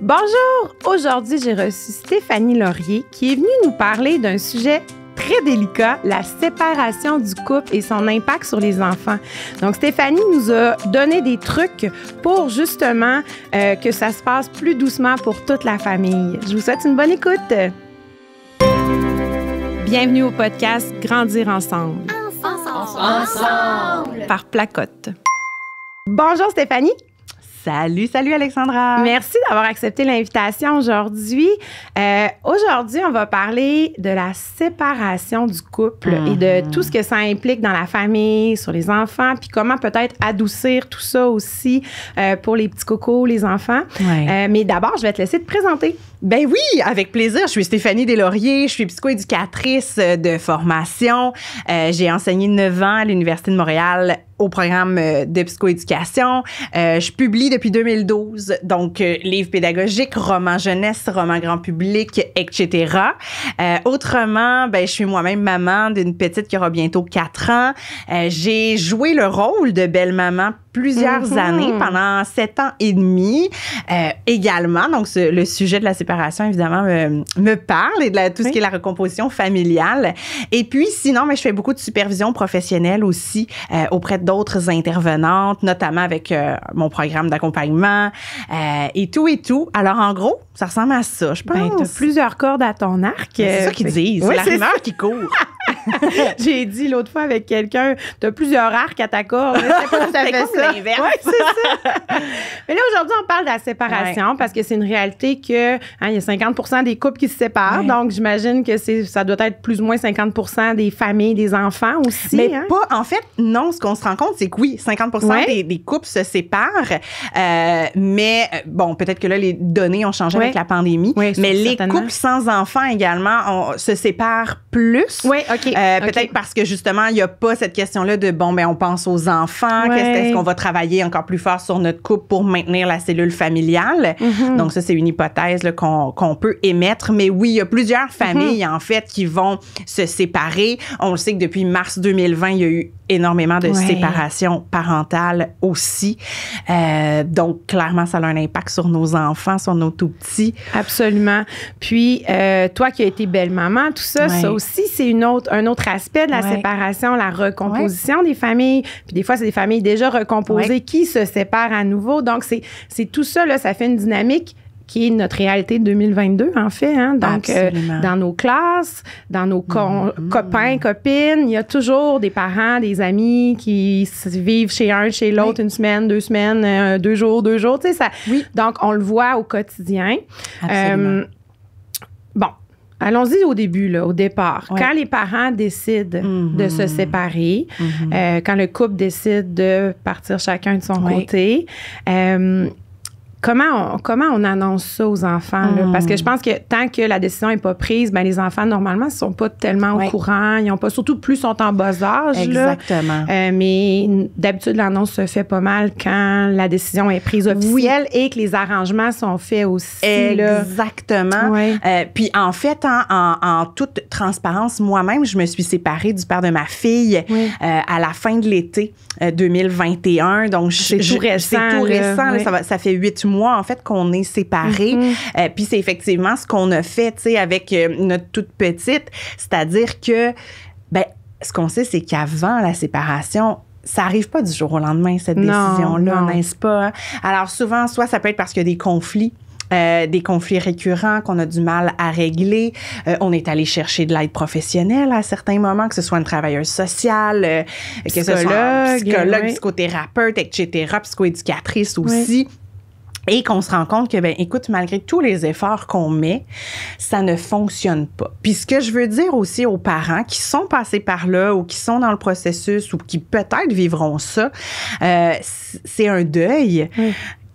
Bonjour! Aujourd'hui, j'ai reçu Stéphanie Laurier qui est venue nous parler d'un sujet très délicat, la séparation du couple et son impact sur les enfants. Donc, Stéphanie nous a donné des trucs pour justement que ça se passe plus doucement pour toute la famille. Je vous souhaite une bonne écoute! Bienvenue au podcast Grandir ensemble. Ensemble! Par Placote. Bonjour Stéphanie! Salut Alexandra! Merci d'avoir accepté l'invitation aujourd'hui. Aujourd'hui, on va parler de la séparation du couple et de tout ce que ça implique dans la famille, sur les enfants, puis comment peut-être adoucir tout ça aussi pour les petits cocos, les enfants. Ouais. Mais d'abord, je vais te laisser te présenter. Ben oui, avec plaisir. Je suis Stéphanie Deslauriers, je suis psychoéducatrice de formation. J'ai enseigné 9 ans à l'Université de Montréal au programme de psychoéducation. Je publie depuis 2012, donc livres pédagogiques, romans jeunesse, romans grand public, etc. Autrement, ben je suis moi-même maman d'une petite qui aura bientôt 4 ans. J'ai joué le rôle de belle-maman plusieurs années, pendant 7 ans et demi également. Donc, le sujet de la séparation, évidemment, me parle et de tout ce qui est la recomposition familiale. Et puis, sinon, mais je fais beaucoup de supervision professionnelle aussi auprès d'autres intervenantes, notamment avec mon programme d'accompagnement et tout. Alors, en gros, ça ressemble à ça, je pense. Ben, t'as plusieurs cordes à ton arc. C'est ça qu'ils disent. Oui, c'est la rumeur qui court. J'ai dit l'autre fois avec quelqu'un, t'as plusieurs arcs à ta corde. C'est pas tout à fait ça. L'inverse. Oui, c'est ça. Mais là, aujourd'hui, on parle de la séparation parce que c'est une réalité que il y a 50% des couples qui se séparent. Donc, j'imagine que ça doit être plus ou moins 50% des familles, des enfants aussi. Mais pas, en fait, non, ce qu'on se rend compte, c'est que oui, 50% des couples se séparent. Mais bon, peut-être que là, les données ont changé avec la pandémie. Oui, mais les certainement. couples sans enfants également se séparent plus. Oui, OK. Peut-être parce que justement, il n'y a pas cette question-là de bon, ben on pense aux enfants. Est-ce qu'on va travailler encore plus fort sur notre couple pour maintenir la cellule familiale? Donc, ça, c'est une hypothèse là, qu'on peut émettre. Mais oui, il y a plusieurs familles, en fait, qui vont se séparer. On le sait que depuis mars 2020, il y a eu énormément de séparations parentales aussi. Donc, clairement, ça a un impact sur nos enfants, sur nos tout-petits. Absolument. Puis, toi qui as été belle-maman, tout ça, ça aussi, c'est un autre aspect de la séparation, la recomposition des familles. Puis des fois, c'est des familles déjà recomposées qui se séparent à nouveau. Donc, c'est tout ça, là, ça fait une dynamique qui est notre réalité de 2022, en fait. Hein? Donc, dans nos classes, dans nos copains, copines, il y a toujours des parents, des amis qui vivent chez un, chez l'autre, une semaine, 2 semaines, 2 jours, tu sais, ça. Donc, on le voit au quotidien. Absolument. Bon. Allons-y au début, là, au départ. Quand les parents décident de se séparer, quand le couple décide de partir chacun de son côté, comment on annonce ça aux enfants? Là? Parce que je pense que tant que la décision n'est pas prise, ben les enfants, normalement, ne sont pas tellement au courant. Ils n'ont pas, surtout plus sont en bas âge. Exactement. Mais d'habitude, l'annonce se fait pas mal quand la décision est prise officielle et que les arrangements sont faits aussi. Exactement. Puis en fait, en toute transparence, moi-même, je me suis séparée du père de ma fille à la fin de l'été 2021. Donc, c'est tout récent. C'est tout récent. Là, ça fait 8 mois, en fait, qu'on est séparés. Puis c'est effectivement ce qu'on a fait, tu sais, avec notre toute petite. C'est-à-dire que, ben, ce qu'on sait, c'est qu'avant la séparation, ça arrive pas du jour au lendemain, cette décision-là, n'est-ce pas? Alors souvent, soit ça peut être parce qu'il y a des conflits récurrents qu'on a du mal à régler. On est allé chercher de l'aide professionnelle à certains moments, que ce soit une travailleuse sociale, que ce soit un psychologue, psychothérapeute, etc., psychoéducatrice aussi. Et qu'on se rend compte que, ben, écoute, malgré tous les efforts qu'on met, ça ne fonctionne pas. Puis ce que je veux dire aussi aux parents qui sont passés par là ou qui sont dans le processus ou qui peut-être vivront ça, c'est un deuil.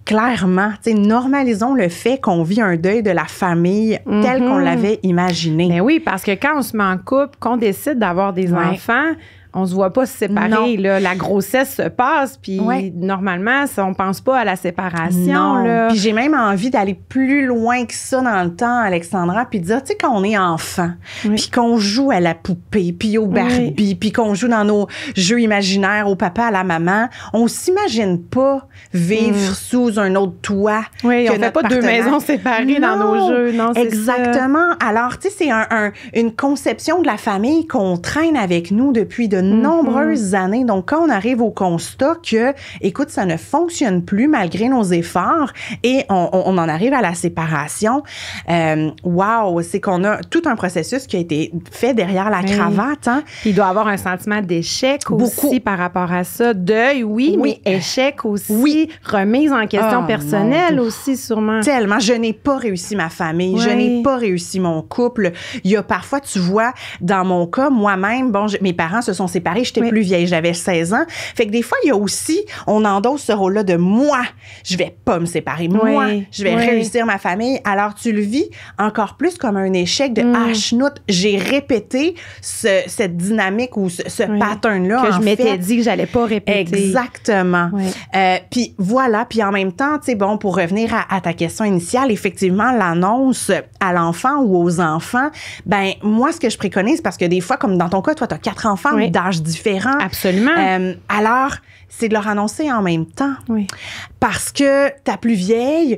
Clairement, normalisons le fait qu'on vit un deuil de la famille tel qu'on l'avait imaginé. Mais oui, parce que quand on se met en couple, qu'on décide d'avoir des enfants, on se voit pas se séparer. Là. La grossesse se passe, puis normalement, on pense pas à la séparation. Là. Puis j'ai même envie d'aller plus loin que ça dans le temps, Alexandra, puis de dire, tu sais, quand on est enfant, puis qu'on joue à la poupée, puis au Barbie, puis qu'on joue dans nos jeux imaginaires au papa, à la maman, on s'imagine pas vivre sous un autre toit. Oui, on fait pas deux maisons séparées dans nos jeux. Non, c'est exactement. Ça. Alors, tu sais, c'est une conception de la famille qu'on traîne avec nous depuis de nombreuses années. Donc, quand on arrive au constat que, écoute, ça ne fonctionne plus malgré nos efforts et on en arrive à la séparation, c'est qu'on a tout un processus qui a été fait derrière la cravate. Hein. Il doit y avoir un sentiment d'échec aussi par rapport à ça. Deuil, mais échec aussi. Remise en question personnelle aussi, sûrement. Tellement. Je n'ai pas réussi ma famille. Je n'ai pas réussi mon couple. Il y a parfois, tu vois, dans mon cas, moi-même, mes parents se sont séparés. J'étais plus vieille. J'avais 16 ans. Fait que des fois, il y a aussi, on endosse ce rôle-là de moi. Je vais pas me séparer. Moi, je vais réussir ma famille. Alors, tu le vis encore plus comme un échec de chenoute. J'ai répété cette dynamique ou ce pattern-là. Que je m'étais dit que j'allais pas répéter. Exactement. Puis voilà. Puis en même temps, tu sais, pour revenir à ta question initiale, effectivement, l'annonce à l'enfant ou aux enfants, moi, ce que je préconise, parce que des fois, comme dans ton cas, toi, tu as 4 enfants d'âges différents. Absolument. Alors, c'est de leur annoncer en même temps. Oui. Parce que ta plus vieille,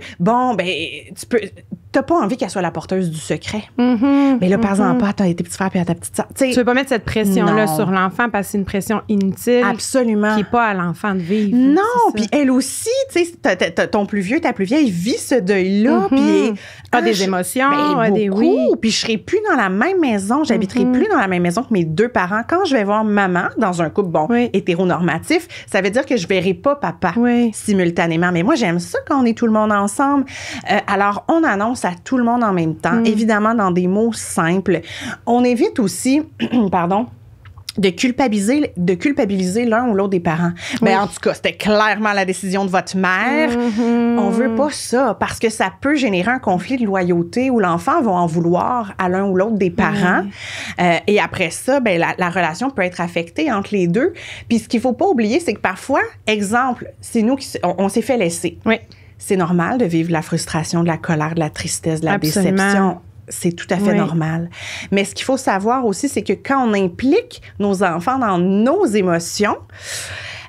t'as pas envie qu'elle soit la porteuse du secret. Mais là, par exemple, à tes petits frères et à ta petite sœur. Tu veux pas mettre cette pression-là sur l'enfant parce que c'est une pression inutile. Absolument. Qui n'est pas à l'enfant de vivre. Non, puis elle aussi, tu sais, ton plus vieux, ta plus vieille vit ce deuil-là. Puis des émotions. Beaucoup. Puis je serai plus dans la même maison, j'habiterai plus dans la même maison que mes 2 parents. Quand je vais voir maman dans un couple, hétéronormatif, ça veut dire que je verrai pas papa simultanément. Mais moi, j'aime ça quand on est tout le monde ensemble. Alors, on annonce à tout le monde en même temps, évidemment dans des mots simples. On évite aussi, de culpabiliser l'un ou l'autre des parents. Mais en tout cas, c'était clairement la décision de votre mère. On veut pas ça parce que ça peut générer un conflit de loyauté où l'enfant va en vouloir à l'un ou l'autre des parents. Et après ça, la relation peut être affectée entre les deux. Puis ce qu'il faut pas oublier, c'est que parfois, exemple, c'est nous on s'est fait laisser. Oui. C'est normal de vivre la frustration, de la colère, de la tristesse, de la déception. C'est tout à fait normal. Mais ce qu'il faut savoir aussi, c'est que quand on implique nos enfants dans nos émotions,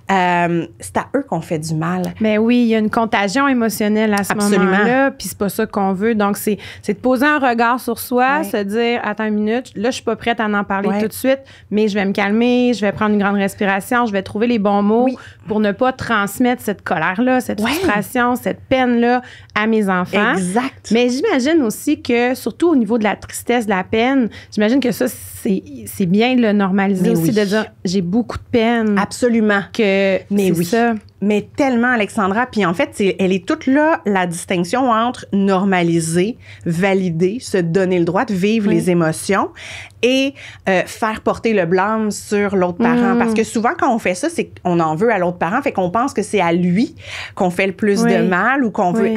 c'est à eux qu'on fait du mal. Mais oui, il y a une contagion émotionnelle à ce moment-là, puis c'est pas ça qu'on veut. Donc, c'est de poser un regard sur soi, se dire, attends une minute, là, je suis pas prête à en parler tout de suite, mais je vais me calmer, je vais prendre une grande respiration, je vais trouver les bons mots pour ne pas transmettre cette colère-là, cette frustration, cette peine-là à mes enfants. Exact. Mais j'imagine aussi que, surtout au niveau de la tristesse, de la peine, j'imagine que ça, c'est bien de le normaliser aussi, de dire, j'ai beaucoup de peine. Absolument. Mais ça. Mais tellement, Alexandra. Puis en fait, elle est toute là, la distinction entre normaliser, valider, se donner le droit de vivre les émotions et faire porter le blâme sur l'autre parent. Parce que souvent, quand on fait ça, c'est qu'on en veut à l'autre parent. Fait qu'on pense que c'est à lui qu'on fait le plus de mal ou qu'on veut,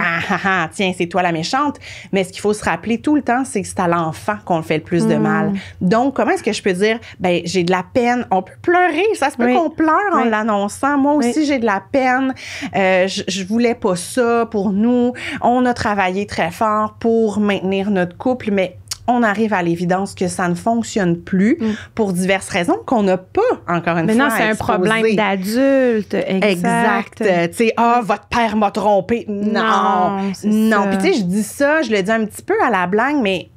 tiens, c'est toi la méchante. Mais ce qu'il faut se rappeler tout le temps, c'est que c'est à l'enfant qu'on fait le plus de mal. Donc, comment est-ce que je peux dire, j'ai de la peine. On peut pleurer. Ça se peut qu'on pleure en l'annonçant. Moi aussi, j'ai de la peine. Je voulais pas ça pour nous. On a travaillé très fort pour maintenir notre couple, mais on arrive à l'évidence que ça ne fonctionne plus pour diverses raisons qu'on n'a pas, encore une fois, maintenant, c'est un problème d'adulte. Exact. Tu sais, votre père m'a trompé. Non. Puis tu sais, je dis ça, je le dis un petit peu à la blague, mais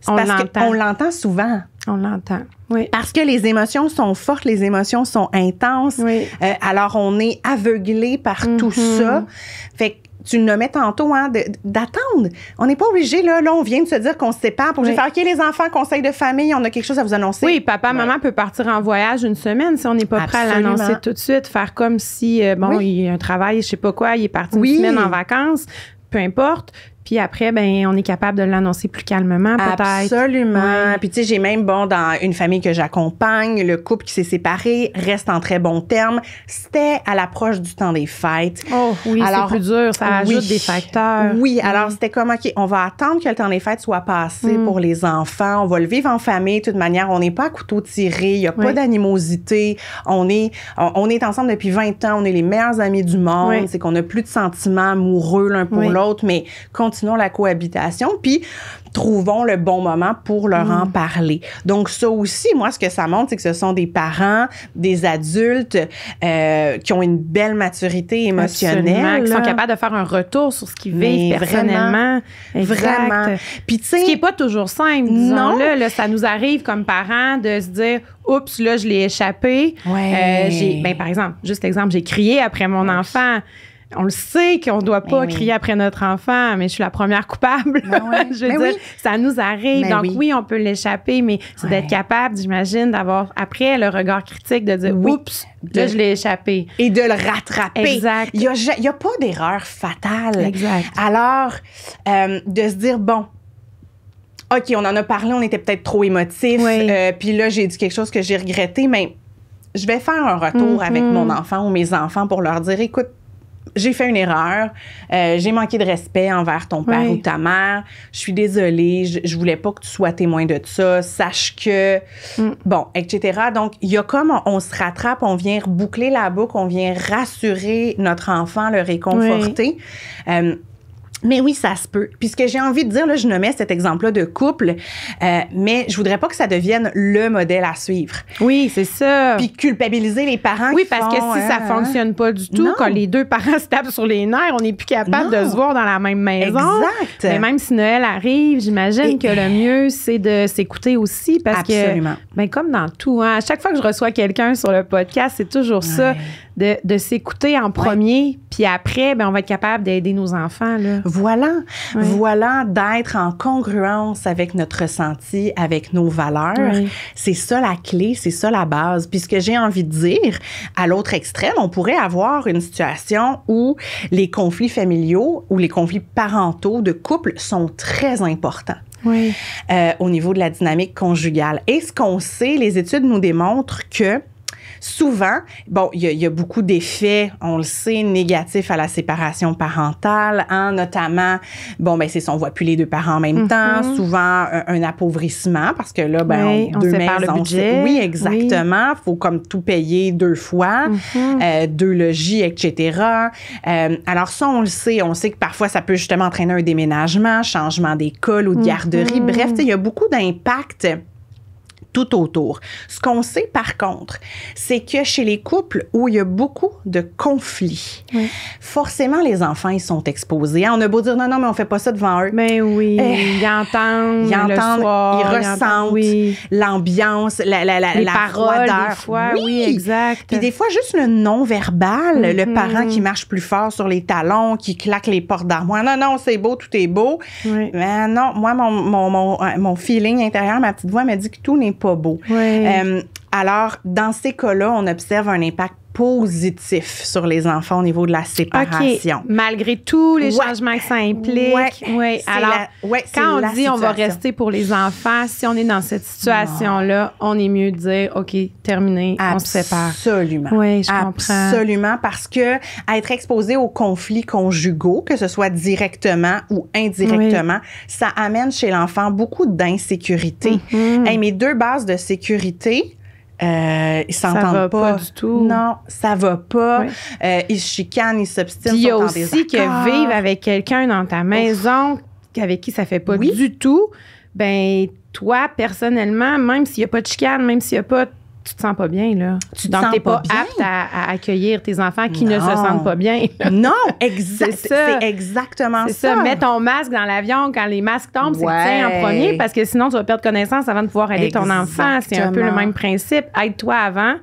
c'est parce qu'on l'entend souvent. On l'entend. Oui. Parce que les émotions sont fortes, les émotions sont intenses. Alors, on est aveuglé par tout ça. Fait que tu le nommais tantôt, d'attendre. On n'est pas obligé, là, on vient de se dire qu'on se sépare pour faire, OK, les enfants, conseil de famille, on a quelque chose à vous annoncer. Oui, papa, maman peut partir en voyage une semaine si on n'est pas prêt à l'annoncer tout de suite. Faire comme si, il y a un travail, je sais pas quoi, il est parti une semaine en vacances, peu importe. Puis après, ben on est capable de l'annoncer plus calmement, peut-être. Absolument. Ouais. Puis tu sais, j'ai même, dans une famille que j'accompagne, le couple qui s'est séparé reste en très bons termes. C'était à l'approche du temps des fêtes. Oh oui, alors, c'est plus dur. Ça ajoute des facteurs. Oui, alors c'était comme, OK, on va attendre que le temps des fêtes soit passé pour les enfants. On va le vivre en famille. De toute manière, on n'est pas à couteau tiré. Il n'y a pas d'animosité. On est ensemble depuis 20 ans. On est les meilleurs amis du monde. Oui. C'est qu'on n'a plus de sentiments amoureux l'un pour l'autre, mais continuons la cohabitation. Puis, trouvons le bon moment pour leur en parler. Donc, ça aussi, moi, ce que ça montre, c'est que ce sont des parents, des adultes qui ont une belle maturité émotionnelle. Qui sont capables de faire un retour sur ce qu'ils vivent personnellement. Vraiment. Puis, tu sais, ce qui n'est pas toujours simple, disons-le. Là, ça nous arrive comme parents de se dire « Oups, là, je l'ai échappé. Ouais. » par exemple, juste exemple, j'ai crié après mon enfant. On le sait qu'on ne doit pas crier après notre enfant, mais je suis la première coupable. Je veux dire, ça nous arrive. Donc oui, on peut l'échapper, mais c'est d'être capable, j'imagine, d'avoir après le regard critique, de dire « Oups, là, je l'ai échappé. » Et de le rattraper. Exact. Il n'y a pas d'erreur fatale. Exact. Alors, de se dire, bon, OK, on en a parlé, on était peut-être trop émotifs, puis là, j'ai dit quelque chose que j'ai regretté, mais je vais faire un retour avec mon enfant ou mes enfants pour leur dire, écoute, j'ai fait une erreur, j'ai manqué de respect envers ton père ou ta mère, je suis désolée, je voulais pas que tu sois témoin de ça, sache que, bon, etc. Donc, il y a comme, on se rattrape, on vient boucler la boucle, on vient rassurer notre enfant, le réconforter. Mais oui, ça se peut. Puis ce que j'ai envie de dire, là, je nommais cet exemple-là de couple, mais je voudrais pas que ça devienne le modèle à suivre. Oui, c'est ça. Puis culpabiliser les parents qui parce que si ça fonctionne pas du tout, quand les deux parents se tapent sur les nerfs, on n'est plus capable de se voir dans la même maison. Exact. Mais même si Noël arrive, j'imagine que le mieux, c'est de s'écouter aussi parce Absolument. que, ben, comme dans tout, hein, à chaque fois que je reçois quelqu'un sur le podcast, c'est toujours ça, de s'écouter en premier, puis après, ben, on va être capable d'aider nos enfants, là. Voilà, d'être en congruence avec notre ressenti, avec nos valeurs. C'est ça la clé, c'est ça la base. Puis ce que j'ai envie de dire, à l'autre extrême, on pourrait avoir une situation où les conflits familiaux ou les conflits parentaux de couple sont très importants. Au niveau de la dynamique conjugale. Et ce qu'on sait, les études nous démontrent que souvent, bon, il y a beaucoup d'effets, on le sait, négatifs à la séparation parentale, hein, notamment, bon, ben c'est ça, on voit plus les deux parents en même temps, souvent un appauvrissement, parce que là, ben, on sépare le budget. Oui, exactement. Faut comme tout payer 2 fois, 2 logis, etc. Alors ça, on le sait. On sait que parfois, ça peut justement entraîner un déménagement, changement d'école ou de garderie. Bref, il y a beaucoup d'impacts tout autour. Ce qu'on sait, par contre, c'est que chez les couples où il y a beaucoup de conflits, forcément, les enfants, ils sont exposés. Hein? On a beau dire, non, mais on fait pas ça devant eux. Mais oui, ils entendent le soir, ils ressentent l'ambiance, les la paroles, froideur. Des fois, oui, exact. Puis des fois, juste le non-verbal, le parent qui marche plus fort sur les talons, qui claque les portes d'armoire. Non, c'est beau, tout est beau. Mais non, moi, mon feeling intérieur, ma petite voix me dit que tout n'est pas beau. Alors, dans ces cas-là, on observe un impact positif sur les enfants au niveau de la séparation. Malgré tous les changements que ça implique. Alors, quand on dit on va rester pour les enfants, si on est dans cette situation-là, on est mieux de dire, OK, terminé, on se sépare. Absolument. Oui, je comprends. Absolument, parce que être exposé aux conflits conjugaux, que ce soit directement ou indirectement, ça amène chez l'enfant beaucoup d'insécurité. Hey, mes 2 bases de sécurité, ils s'entendent pas du tout. Non, ça va pas. Ils se chicanent, ils s'obstinent. Puis il y a aussi que vivre avec quelqu'un dans ta maison avec qui ça fait pas du tout, ben toi, personnellement, même s'il y a pas de chicane, même s'il y a pas... Tu te sens pas bien, là. Donc, t'es pas apte à accueillir tes enfants qui ne se sentent pas bien. Non, c'est exactement ça. C'est ça. Mets ton masque dans l'avion quand les masques tombent, c'est que tu tiens en premier parce que sinon, tu vas perdre connaissance avant de pouvoir aider ton enfant. C'est un peu le même principe. Aide-toi avant,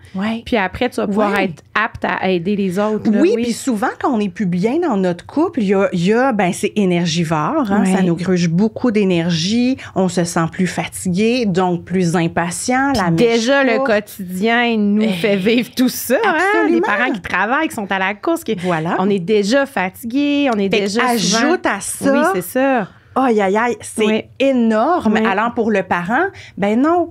puis après, tu vas pouvoir être apte à aider les autres. Là, oui, puis souvent, quand on n'est plus bien dans notre couple, il y a c'est énergivore. Hein, ça nous gruge beaucoup d'énergie. On se sent plus fatigué, donc plus impatient. Déjà, le quotidien nous fait vivre tout ça. Hein? Les parents qui travaillent, qui sont à la course. Voilà. On est déjà fatigué. On est déjà ajoute à ça. Oui, c'est ça. Aïe, aïe, aïe, c'est énorme. Oui. Alors, pour le parent, ben non,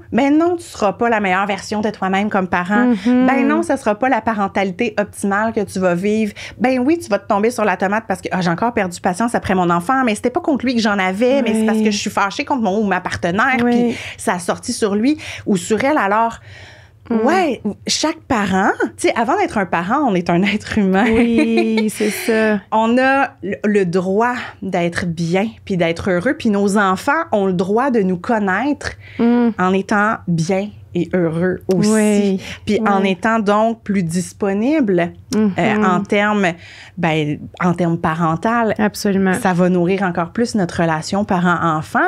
tu seras pas la meilleure version de toi-même comme parent. Ben non, ça sera pas la parentalité optimale que tu vas vivre. Ben oui, tu vas te tomber sur la tomate parce que j'ai encore perdu patience après mon enfant, mais c'était pas contre lui que j'en avais, mais c'est parce que je suis fâchée contre mon ou ma partenaire, puis ça a sorti sur lui ou sur elle. Alors, ouais, chaque parent, tu sais, avant d'être un parent, on est un être humain. Oui, c'est ça. On a le droit d'être bien puis d'être heureux, puis nos enfants ont le droit de nous connaître en étant bien et heureux aussi. Puis en étant donc plus disponible en termes parental. Absolument. Ça va nourrir encore plus notre relation parent-enfant.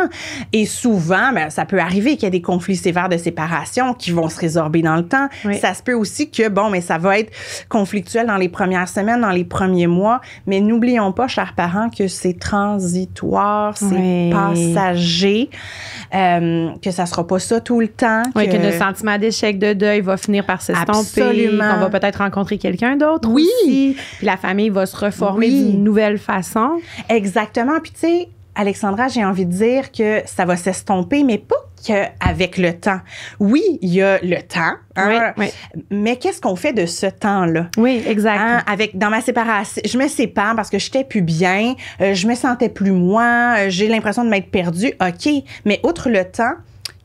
Et souvent, ça peut arriver qu'il y ait des conflits sévères de séparation qui vont se résorber dans le temps. Oui. Ça se peut aussi que, ça va être conflictuel dans les premières semaines, dans les premiers mois. Mais n'oublions pas, chers parents, que c'est transitoire, c'est passager, que ça sera pas ça tout le temps. Oui, que le sentiment d'échec, de deuil va finir par s'estomper. Absolument. Qu'on va peut-être rencontrer quelqu'un d'autre oui. aussi. Puis la famille va se reformer d'une nouvelle façon. Exactement. Puis tu sais, Alexandra, j'ai envie de dire que ça va s'estomper, mais pas qu'avec le temps. Oui, il y a le temps, mais qu'est-ce qu'on fait de ce temps-là? Oui, exact. Dans ma séparation, je me sépare parce que j'étais plus bien, je me sentais plus moi, j'ai l'impression de m'être perdue. OK, mais outre le temps,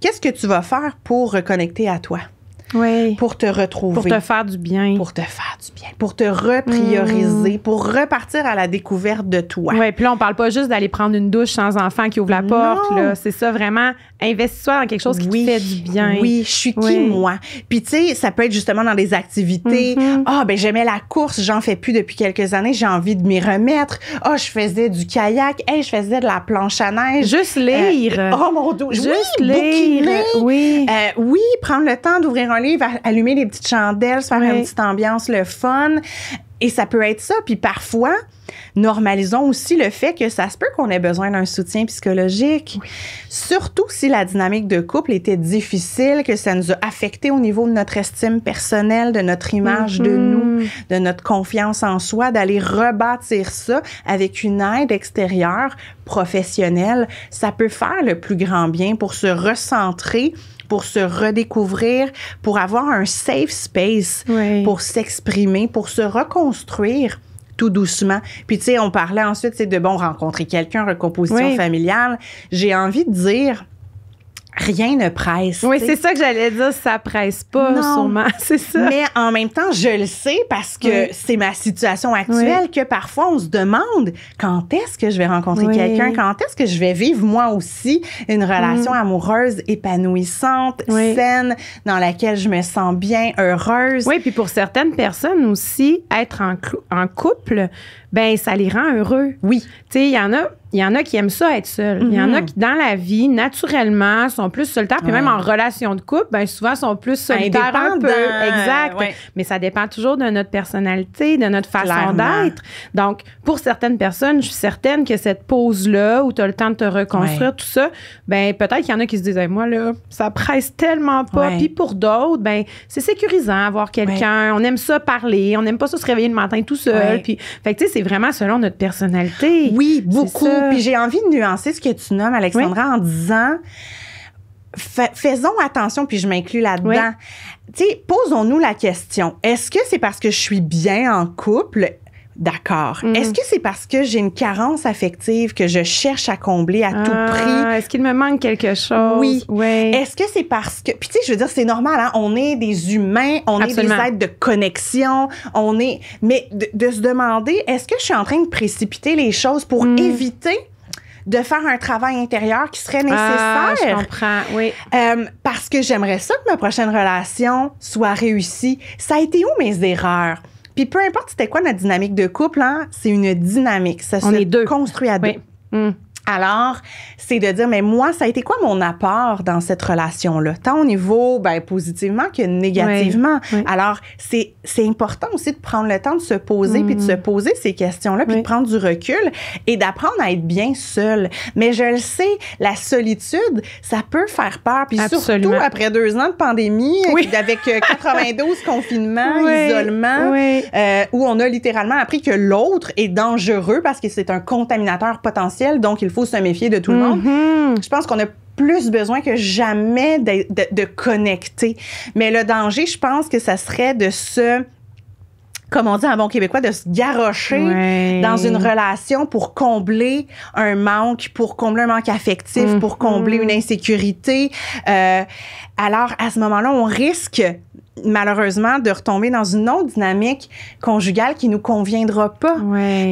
qu'est-ce que tu vas faire pour reconnecter à toi? Oui. Pour te retrouver. Pour te faire du bien. Pour te faire du bien. Pour te reprioriser. Pour repartir à la découverte de toi. Oui, puis là, on parle pas juste d'aller prendre une douche sans enfant qui ouvre la porte. Là. C'est ça, vraiment, investis-toi dans quelque chose qui te fait du bien. Oui, je suis qui, moi? Puis, tu sais, ça peut être justement dans des activités. J'aimais la course, j'en fais plus depuis quelques années, j'ai envie de m'y remettre. Je faisais du kayak. Je faisais de la planche à neige. Juste lire. Mon Dieu. Juste lire. Oui. Oui, prendre le temps d'ouvrir un livre, allumer des petites chandelles, se faire une petite ambiance, le fun. Et ça peut être ça. Puis parfois, normalisons aussi le fait que ça se peut qu'on ait besoin d'un soutien psychologique. Oui. Surtout si la dynamique de couple était difficile, que ça nous a affecté au niveau de notre estime personnelle, de notre image de nous, de notre confiance en soi, d'aller rebâtir ça avec une aide extérieure, professionnelle. Ça peut faire le plus grand bien pour se recentrer, pour se redécouvrir, pour avoir un safe space, pour s'exprimer, pour se reconstruire tout doucement. Puis, tu sais, on parlait ensuite, c'est de rencontrer quelqu'un, recomposition familiale. J'ai envie de dire, rien ne presse. Oui, c'est ça que j'allais dire, ça presse pas, sûrement. C'est ça. Mais en même temps, je le sais parce que c'est ma situation actuelle que parfois on se demande quand est-ce que je vais rencontrer quelqu'un, quand est-ce que je vais vivre moi aussi une relation amoureuse épanouissante, saine, dans laquelle je me sens bien, heureuse. Oui, puis pour certaines personnes aussi, être en couple, ça les rend heureux. Oui. Tu sais, il y en a qui aiment ça être seul. Il y en a qui, dans la vie, naturellement, sont plus solitaires. Puis même en relation de couple, souvent, sont plus solitaires un peu. Exact. Mais ça dépend toujours de notre personnalité, de notre façon d'être. Donc, pour certaines personnes, je suis certaine que cette pause-là, où tu as le temps de te reconstruire, tout ça, peut-être qu'il y en a qui se disent, moi, là, ça presse tellement pas. Puis pour d'autres, c'est sécurisant avoir quelqu'un. On aime ça parler. On n'aime pas ça se réveiller le matin tout seul. Puis, fait que, tu sais, c'est vraiment selon notre personnalité. Oui, beaucoup. Puis j'ai envie de nuancer ce que tu nommes, Alexandra, en disant faisons attention, puis je m'inclus là-dedans. Tu sais, posons-nous la question, est-ce que c'est parce que je suis bien en couple? D'accord. Est-ce que c'est parce que j'ai une carence affective que je cherche à combler à tout prix? Est-ce qu'il me manque quelque chose? Oui. Est-ce que c'est parce que... Puis tu sais, je veux dire, c'est normal, hein? On est des humains, on est des êtres de connexion, Mais de se demander, est-ce que je suis en train de précipiter les choses pour éviter de faire un travail intérieur qui serait nécessaire? Je comprends, oui. Parce que j'aimerais ça que ma prochaine relation soit réussie. Ça a été où mes erreurs? Puis peu importe c'était quoi notre dynamique de couple, hein, c'est une dynamique. Ça se construit à deux. Alors, c'est de dire, mais moi, ça a été quoi mon apport dans cette relation-là? Tant au niveau, positivement que négativement. Oui. Alors, c'est important aussi de prendre le temps de se poser, puis de se poser ces questions-là, puis de prendre du recul et d'apprendre à être bien seul. Mais je le sais, la solitude, ça peut faire peur. Puis surtout après 2 ans de pandémie, avec 92 confinements, isolement, où on a littéralement appris que l'autre est dangereux parce que c'est un contaminateur potentiel, donc il faut se méfier de tout le monde. Je pense qu'on a plus besoin que jamais de connecter. Mais le danger, je pense que ça serait de se... comme on dit en bon québécois, de se garrocher dans une relation pour combler un manque affectif, pour combler une insécurité. Alors, à ce moment-là, on risque malheureusement de retomber dans une autre dynamique conjugale qui nous conviendra pas.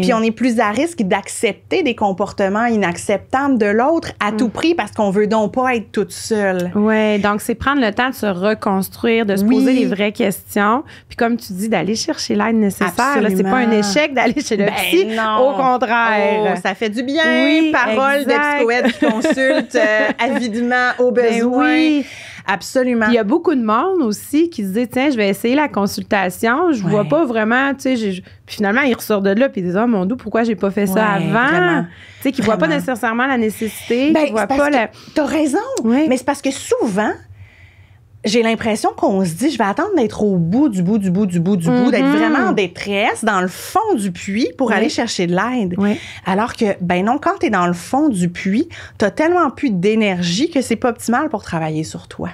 Puis on est plus à risque d'accepter des comportements inacceptables de l'autre à tout prix parce qu'on veut donc pas être toute seule. Oui, donc c'est prendre le temps de se reconstruire, de se poser les vraies questions, puis comme tu dis, d'aller chercher l'aide nécessaire. Là, c'est pas un échec d'aller chez le psy, au contraire. Ça fait du bien. Parole de psychoède qui consulte avidement au besoin. Absolument. Puis il y a beaucoup de monde aussi qui se dit, tiens, je vais essayer la consultation. Je vois pas vraiment, tu sais, puis finalement, ils ressortent de là puis ils disent, oh mon Dieu, pourquoi j'ai pas fait ça avant? Tu sais, qu'ils voient pas nécessairement la nécessité, qu'ils voient pas la... T'as raison, mais c'est parce que souvent, j'ai l'impression qu'on se dit, je vais attendre d'être au bout du bout, d'être vraiment en détresse, dans le fond du puits pour aller chercher de l'aide. Alors que, non, quand t'es dans le fond du puits, t'as tellement plus d'énergie que c'est pas optimal pour travailler sur toi.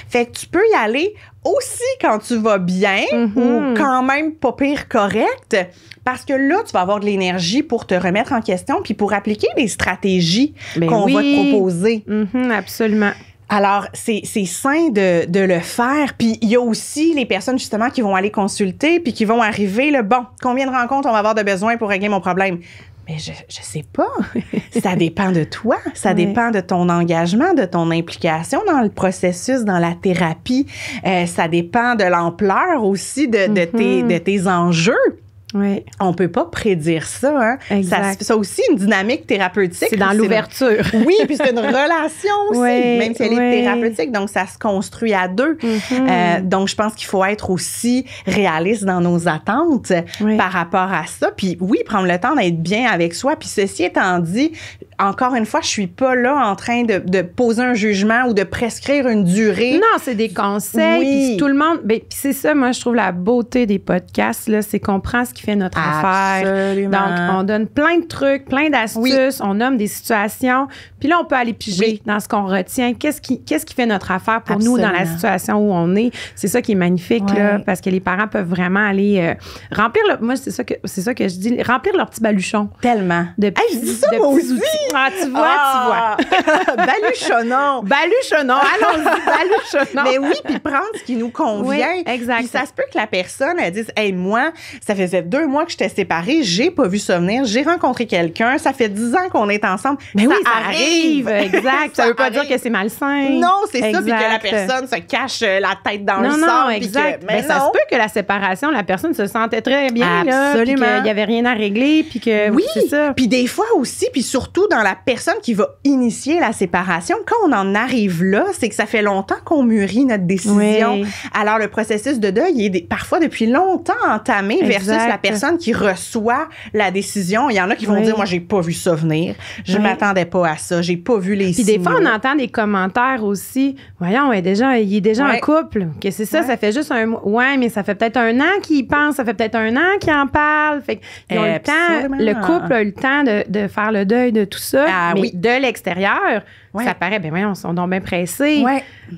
Fait que tu peux y aller aussi quand tu vas bien ou quand même pas pire correct, parce que là, tu vas avoir de l'énergie pour te remettre en question puis pour appliquer les stratégies qu'on va te proposer. Absolument. Alors, c'est sain de le faire. Puis, il y a aussi les personnes, justement, qui vont aller consulter puis qui vont arriver, combien de rencontres on va avoir de besoin pour régler mon problème? Mais je sais pas. Ça dépend de toi. Ça dépend de ton engagement, de ton implication dans le processus, dans la thérapie. Ça dépend de l'ampleur aussi de tes enjeux. On peut pas prédire ça. Ça aussi une dynamique thérapeutique. C'est dans l'ouverture. Oui, puis c'est une relation aussi, même si elle est thérapeutique. Donc, ça se construit à 2. Donc, je pense qu'il faut être aussi réaliste dans nos attentes par rapport à ça. Puis prendre le temps d'être bien avec soi. Puis ceci étant dit, encore une fois, je suis pas là en train de poser un jugement ou de prescrire une durée. Non, c'est des conseils. Puis tout le monde... Puis c'est ça, moi, je trouve la beauté des podcasts, là, c'est qu'on prend ce qui fait notre affaire. Donc, on donne plein de trucs, plein d'astuces, on nomme des situations. Puis là, on peut aller piger dans ce qu'on retient. Qu'est-ce qui fait notre affaire pour nous dans la situation où on est? C'est ça qui est magnifique, là, parce que les parents peuvent vraiment aller remplir... Moi, c'est ça que je dis, remplir leur petit baluchon. Tellement. Je dis ça, moi aussi! Tu vois. Baluchonnons. Allons-y, baluchonnons. Mais oui, puis prendre ce qui nous convient. Exact. Puis ça se peut que la personne, elle dise, hey, moi, ça faisait 2 mois que j'étais séparée, j'ai pas vu ça venir, j'ai rencontré quelqu'un, ça fait 10 ans qu'on est ensemble. Mais ça arrive. Exact. Ça veut pas dire que c'est malsain. Non, c'est ça, puis que la personne se cache la tête dans le sang. Non, exact. Mais ça se peut que la séparation, la personne se sentait très bien. Absolument. Là, qu'il y avait rien à régler, puis que c'est ça. Puis des fois aussi, puis surtout dans la personne qui va initier la séparation, quand on en arrive là, c'est que ça fait longtemps qu'on mûrit notre décision. Alors, le processus de deuil est parfois depuis longtemps entamé versus la personne qui reçoit la décision. Il y en a qui vont dire, moi, j'ai pas vu ça venir. Je m'attendais pas à ça. J'ai pas vu les signaux. Puis des fois, on entend des commentaires aussi. Voyons, il est déjà en couple. Que c'est ça, ça fait juste un mois. Ouais, mais ça fait peut-être 1 an qu'il y pense. Ça fait peut-être 1 an qu'il en parle. Fait qu'ils ont le temps. Le couple a eu le temps de faire le deuil de tout ça. Mais de l'extérieur, ça paraît, voyons, on sont donc bien pressés.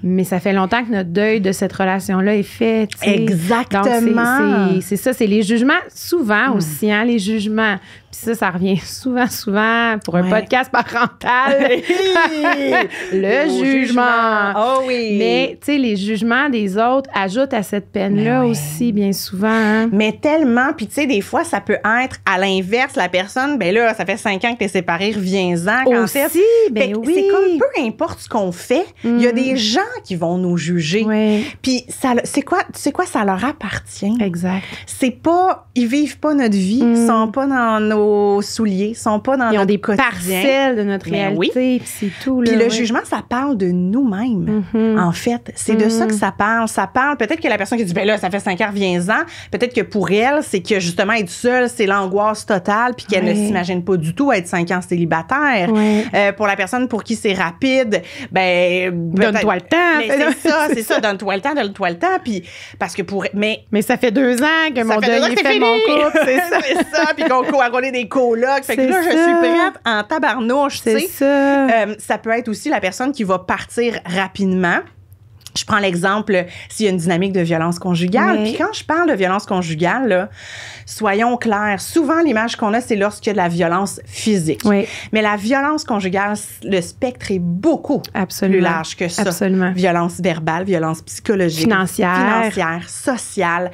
Mais ça fait longtemps que notre deuil de cette relation-là est fait. T'sais. Exactement. Donc, c'est ça, c'est les jugements. Souvent aussi, les jugements. Puis ça revient souvent pour un podcast parental. Le jugement. Oh oui. Mais, tu sais, les jugements des autres ajoutent à cette peine-là aussi, bien souvent. Mais tellement. Puis, tu sais, des fois, ça peut être à l'inverse. La personne, là, ça fait 5 ans que t'es séparée, reviens-en. Aussi, c'est comme peu importe ce qu'on fait. Il y a des gens qui vont nous juger. Oui. Puis c'est quoi, ça leur appartient. Exact. C'est pas, ils vivent pas notre vie, ils sont pas dans nos souliers, ils sont pas dans ils notre ont des quotidien. Parcelles de notre réalité, puis c'est tout. Puis le jugement, ça parle de nous-mêmes, en fait. C'est de ça que ça parle. Ça parle, peut-être que la personne qui dit, ben là, ça fait 5 ans, reviens-en. Peut-être que pour elle, c'est que justement, être seule, c'est l'angoisse totale, puis qu'elle ne s'imagine pas du tout être 5 ans célibataire. Pour la personne pour qui c'est rapide, ben donne-toi le temps. C'est ça, donne-toi le temps. Puis parce que mais ça fait 2 ans que mon deuil est fait mon couple, c'est ça. C'est ça, puis qu'on est des colocs. Fait que là, je suis prête en tabarnouche, tu sais. Ça peut être aussi la personne qui va partir rapidement. Je prends l'exemple s'il y a une dynamique de violence conjugale. Puis quand je parle de violence conjugale, là, soyons clairs, souvent l'image qu'on a, c'est lorsqu'il y a de la violence physique. Oui. Mais la violence conjugale, le spectre est beaucoup plus large que ça. Absolument. Violence verbale, violence psychologique, financière, sociale.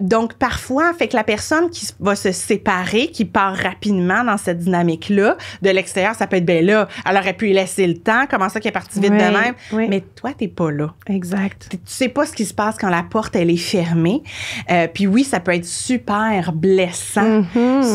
Donc parfois, fait que la personne qui va se séparer, qui part rapidement dans cette dynamique-là, de l'extérieur, ça peut être, ben là, elle aurait pu y laisser le temps, comment ça qu'elle est partie vite de même. Mais toi, t'es pas là. Exact. Tu sais pas ce qui se passe quand la porte, elle est fermée. Puis oui, ça peut être super blessant.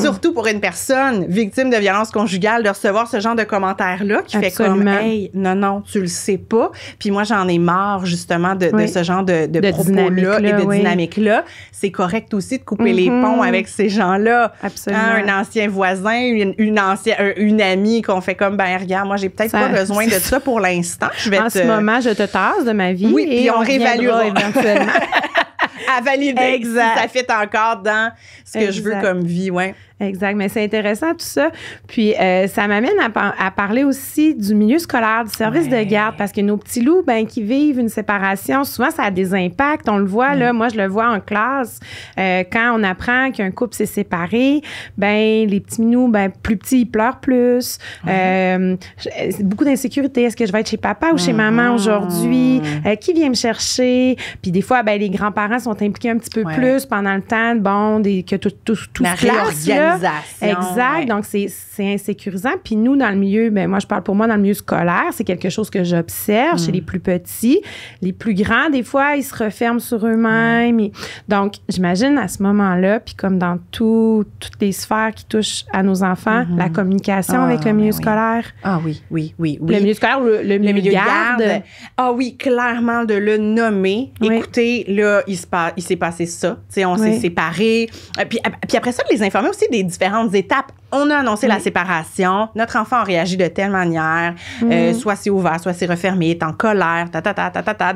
Surtout pour une personne victime de violence conjugale de recevoir ce genre de commentaires-là qui fait comme, hey, non, tu le sais pas. Puis moi, j'en ai marre justement de ce genre de propos-là et de dynamique-là. C'est correct aussi de couper les ponts avec ces gens-là. Absolument. Un ancien voisin, une amie qu'on fait comme, ben regarde, moi, j'ai peut-être pas besoin de ça pour l'instant. En ce moment, je te tasse de ma vie. Oui, puis on réévaluera éventuellement. À valider. Exact. Si ça fit encore dans ce que je veux comme vie, Exact, mais c'est intéressant tout ça. Puis ça m'amène à parler aussi du milieu scolaire, du service de garde, parce que nos petits loups, ben qui vivent une séparation, souvent ça a des impacts. On le voit là, moi je le vois en classe quand on apprend qu'un couple s'est séparé, ben les petits minous, ben plus petits ils pleurent plus. Beaucoup d'insécurité. Est-ce que je vais être chez papa ou chez maman aujourd'hui? Qui vient me chercher? Puis des fois, ben les grands-parents sont impliqués un petit peu plus pendant le temps, que tout se place là. Exact. Donc, c'est insécurisant. Puis nous, dans le milieu, ben moi, je parle pour moi dans le milieu scolaire, c'est quelque chose que j'observe chez les plus petits. Les plus grands, des fois, ils se referment sur eux-mêmes. Donc, j'imagine à ce moment-là, puis comme dans toutes les sphères qui touchent à nos enfants, la communication avec le milieu scolaire. Ah oui. Le milieu scolaire ou le milieu de garde. Ah oui, clairement, de le nommer. Écoutez, là, il s'est passé ça. Tu sais, on s'est séparés. Puis après ça, de les informer aussi des différentes étapes. On a annoncé la séparation. Notre enfant a réagi de telle manière. Soit c'est ouvert, soit c'est refermé, est en colère,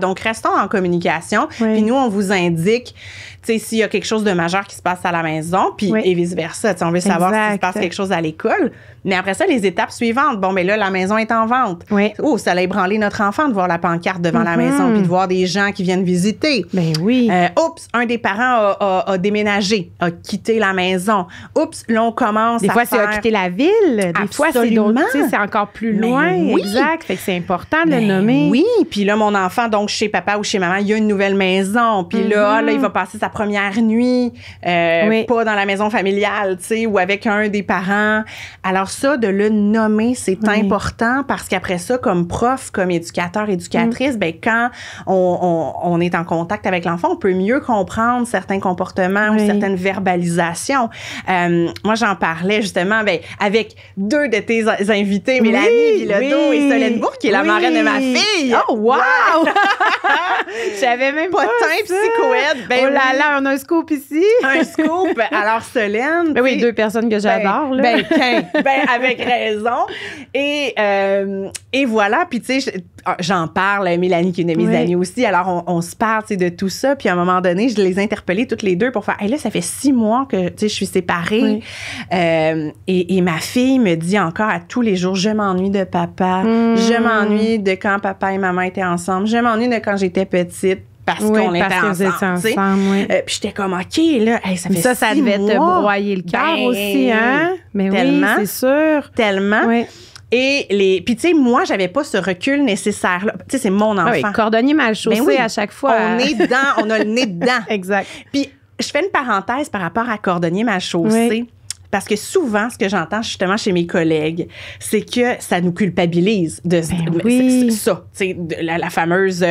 Donc, restons en communication. Puis nous, on vous indique, tu sais, s'il y a quelque chose de majeur qui se passe à la maison, puis et vice-versa. On veut savoir s'il se passe quelque chose à l'école. Mais après ça, les étapes suivantes. Bon, ben là, la maison est en vente. Oh, ça allait ébranler notre enfant de voir la pancarte devant la maison, puis de voir des gens qui viennent visiter. Ben oui. Oups, un des parents a déménagé, a quitté la maison. Oups, là, on commence des fois, c'est à quitter la ville. Des fois, c'est d'autres. C'est encore plus loin. Exact. Fait que c'est important de le nommer. Oui. Puis là, mon enfant, donc chez papa ou chez maman, il y a une nouvelle maison. Puis là, il va passer sa première nuit, pas dans la maison familiale, tu sais, ou avec un des parents. Alors ça, de le nommer, c'est important parce qu'après ça, comme prof, comme éducateur, éducatrice, ben quand on est en contact avec l'enfant, on peut mieux comprendre certains comportements ou certaines verbalisations. Moi, j'en parlais justement avec 2 de tes invités, Mélanie Bilodeau et Solène Bourque, qui est la marraine de ma fille. Oh, wow! J'avais même pas Potin psychoède. Ben, oh là là, on a un scoop ici. Un scoop. Alors, Solène. Ben oui, 2 personnes que j'adore. Avec raison. Et voilà. Puis, tu sais, j'en parle, Mélanie, qui est une de mes amies aussi. Alors, on se parle, tu sais, de tout ça. Puis, à un moment donné, je les ai interpellées toutes les 2 pour faire, hey, là, ça fait 6 mois que, tu sais, je suis séparée. Et ma fille me dit encore à tous les jours, je m'ennuie de papa. Je m'ennuie de quand papa et maman étaient ensemble. Je m'ennuie de quand j'étais petite. Parce qu'on était ensemble. Puis j'étais comme, OK, là, hey, ça fait 6 mois. Ça devait te broyer le cœur aussi, hein? Mais tellement, oui, c'est sûr. Tellement. Oui. Et puis, tu sais, moi, j'avais pas ce recul nécessaire-là. Tu sais, c'est mon enfant. Oui, cordonnier mal chaussé à chaque fois. On est dedans, on a le nez dedans. Exact. Puis, je fais une parenthèse par rapport à cordonnier mal chaussé. Parce que souvent, ce que j'entends justement chez mes collègues, c'est que ça nous culpabilise de ça, tu sais, la fameuse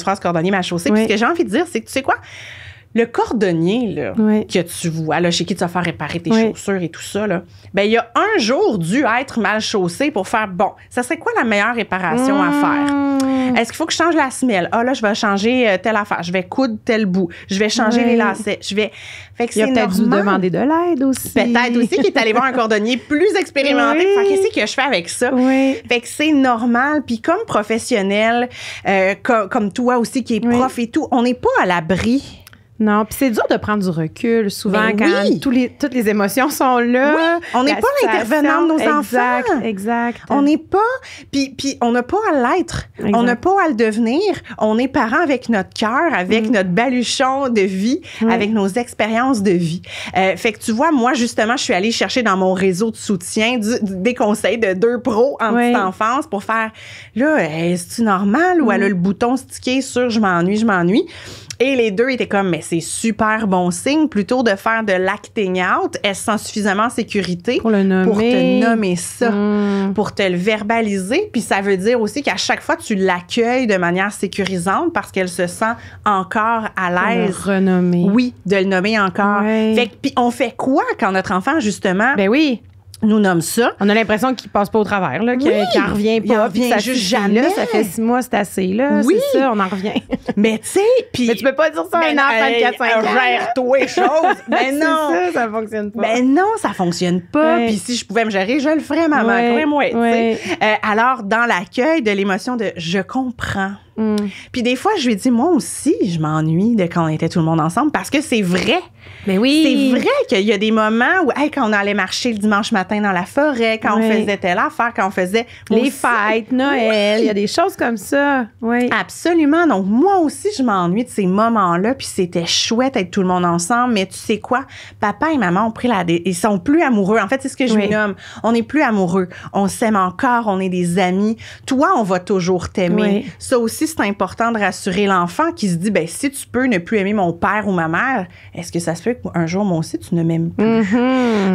phrase cordonnier mal chaussé. Puis ce que j'ai envie de dire, c'est que tu sais quoi? Le cordonnier là, que tu vois, là, chez qui tu vas faire réparer tes chaussures et tout ça, là, ben, il y a un jour dû être mal chaussé pour faire, bon, ça serait quoi la meilleure réparation à faire? Est-ce qu'il faut que je change la semelle? Ah, là, je vais changer telle affaire. Je vais coudre tel bout. Je vais changer les lacets. Fait que il a peut-être dû demander de l'aide aussi. Peut-être aussi qu'il est allé voir un cordonnier plus expérimenté. Fait qu'est-ce que je fais avec ça? Fait que c'est normal. Puis comme professionnel, comme toi aussi qui est prof et tout, on n'est pas à l'abri. Non, puis c'est dur de prendre du recul souvent quand toutes les émotions sont là. Oui. On n'est pas l'intervenant de nos enfants. Exact. On n'est pas, puis on n'a pas à l'être. Exact. On n'a pas à le devenir. On est parents avec notre cœur, avec notre baluchon de vie, avec nos expériences de vie. Fait que tu vois, moi justement, je suis allée chercher dans mon réseau de soutien des conseils de 2 pros en petite enfance pour faire, là, est-ce normal ou elle a le bouton stické sur je m'ennuie. Et les 2 étaient comme, mais c'est super bon signe, plutôt de faire de l'acting out, elle se sent suffisamment en sécurité pour te nommer ça, pour te le verbaliser. Puis ça veut dire aussi qu'à chaque fois, tu l'accueilles de manière sécurisante parce qu'elle se sent encore à l'aise. De le renommer. Oui, de le nommer encore. Fait que, puis on fait quoi quand notre enfant, justement... Ben oui. Nous nomme ça. On a l'impression qu'il passe pas au travers, là, qu'il revient pas. Il revient juste jamais. Là, ça fait 6 mois, c'est assez, là. Oui. C'est ça, on en revient. Mais tu sais, puis... Mais tu peux pas dire ça à un enfant de 4-5 ans. Gère-toi les choses. Mais non. Ça fonctionne pas. Mais non, ça fonctionne pas. Puis si je pouvais me gérer, je le ferais, maman. Croyez-moi. Alors, dans l'accueil de l'émotion de « je comprends », puis des fois, je lui dis, moi aussi, je m'ennuie de quand on était tout le monde ensemble parce que c'est vrai. Mais oui. C'est vrai qu'il y a des moments où, quand on allait marcher le dimanche matin dans la forêt, quand on faisait telle affaire, quand on faisait... Les fêtes, Noël, il y a des choses comme ça. Oui. Absolument. Donc, moi aussi, je m'ennuie de ces moments-là, puis c'était chouette d'être tout le monde ensemble. Mais tu sais quoi? Papa et maman ont pris ils sont plus amoureux. En fait, c'est ce que je lui nomme. On n'est plus amoureux. On s'aime encore. On est des amis. Toi, on va toujours t'aimer. Ça aussi, c'est important de rassurer l'enfant qui se dit, ben si tu peux ne plus aimer mon père ou ma mère, est-ce que ça se peut qu'un jour, moi aussi, tu ne m'aimes plus?